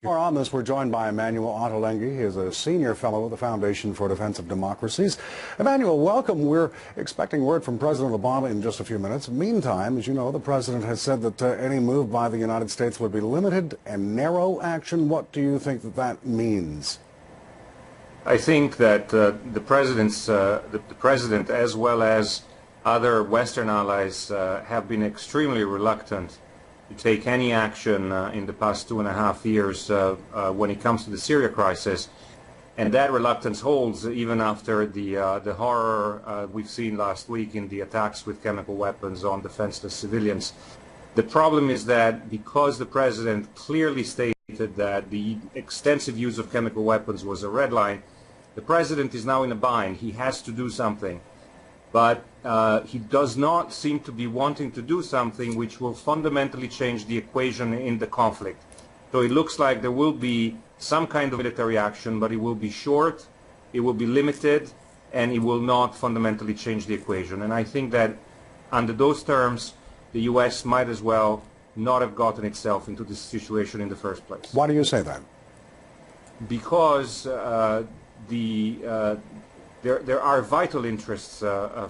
More on this, we're joined by Emanuele Ottolenghi. He is a senior fellow at the Foundation for Defense of Democracies. Emanuele, welcome. We're expecting word from President Obama in just a few minutes. Meantime, as you know, the president has said that any move by the United States would be limited and narrow action. What do you think that means? I think that the president, as well as other Western allies, have been extremely reluctant to take any action in the past 2.5 years when it comes to the Syria crisis, and that reluctance holds even after the horror we've seen last week in the attacks with chemical weapons on defenseless civilians. The problem is that because the president clearly stated that the extensive use of chemical weapons was a red line, the president is now in a bind. He has to do something. But he does not seem to be wanting to do something which will fundamentally change the equation in the conflict. So it looks like there will be some kind of military action, but it will be short, it will be limited, and it will not fundamentally change the equation. And I think that under those terms, the U.S. might as well not have gotten itself into this situation in the first place. Why do you say that? Because there are vital interests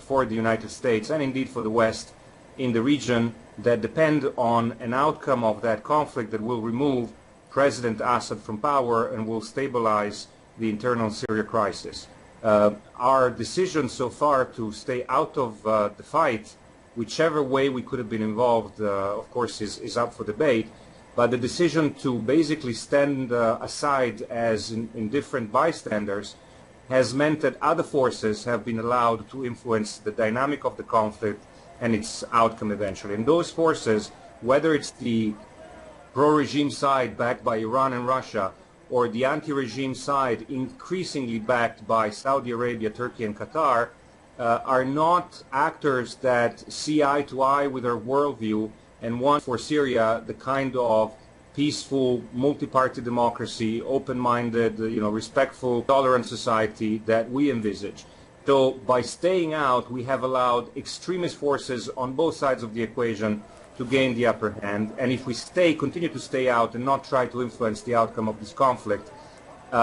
for the United States and indeed for the West in the region that depend on an outcome of that conflict that will remove President Assad from power and will stabilize the internal Syria crisis. Our decision so far to stay out of the fight, whichever way we could have been involved, of course, is up for debate. But the decision to basically stand aside as indifferent bystanders has meant that other forces have been allowed to influence the dynamic of the conflict and its outcome eventually. And those forces, whether it's the pro-regime side backed by Iran and Russia, or the anti-regime side increasingly backed by Saudi Arabia, Turkey and Qatar, are not actors that see eye to eye with our worldview and want for Syria the kind of peaceful, multi-party democracy, open-minded, respectful, tolerant society that we envisage. So by staying out, we have allowed extremist forces on both sides of the equation to gain the upper hand. And if we continue to stay out and not try to influence the outcome of this conflict,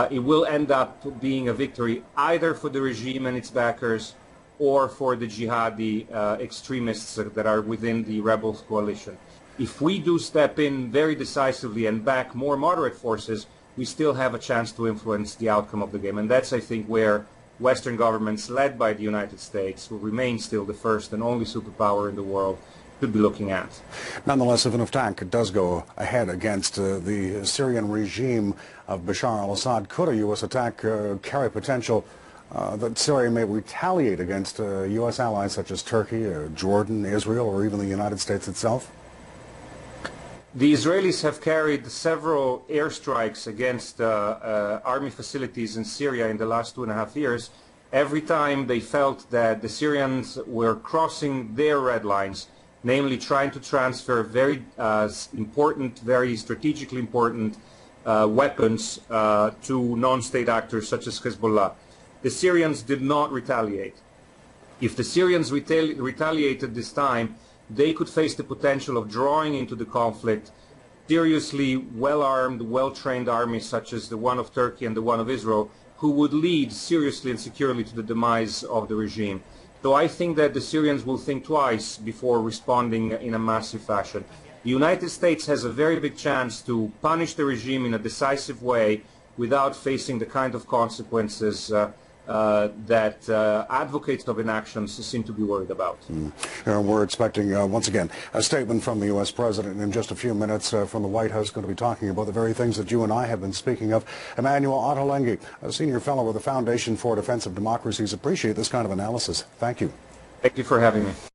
it will end up being a victory either for the regime and its backers or for the jihadi extremists that are within the rebels coalition. If we do step in very decisively and back more moderate forces, we still have a chance to influence the outcome of the game. And that's, I think, where Western governments led by the United States, who remain still the first and only superpower in the world, should be looking at. Nonetheless, if an attack does go ahead against the Syrian regime of Bashar al-Assad, could a U.S. attack carry potential that Syria may retaliate against U.S. allies such as Turkey, Jordan, Israel, or even the United States itself? The Israelis have carried several airstrikes against army facilities in Syria in the last 2.5 years. Every time they felt that the Syrians were crossing their red lines, namely trying to transfer very important, very strategically important weapons to non-state actors such as Hezbollah. The Syrians did not retaliate. If the Syrians retaliated this time, they could face the potential of drawing into the conflict seriously well-armed, well-trained armies such as the one of Turkey and the one of Israel, who would lead seriously and securely to the demise of the regime. So I think that the Syrians will think twice before responding in a massive fashion. The United States has a very big chance to punish the regime in a decisive way without facing the kind of consequences that advocates of inaction seem to be worried about. We're expecting, once again, a statement from the U.S. President in just a few minutes from the White House, going to be talking about the very things that you and I have been speaking of. Emanuele Ottolenghi, a senior fellow with the Foundation for Defense of Democracies. Appreciate this kind of analysis. Thank you. Thank you for having me.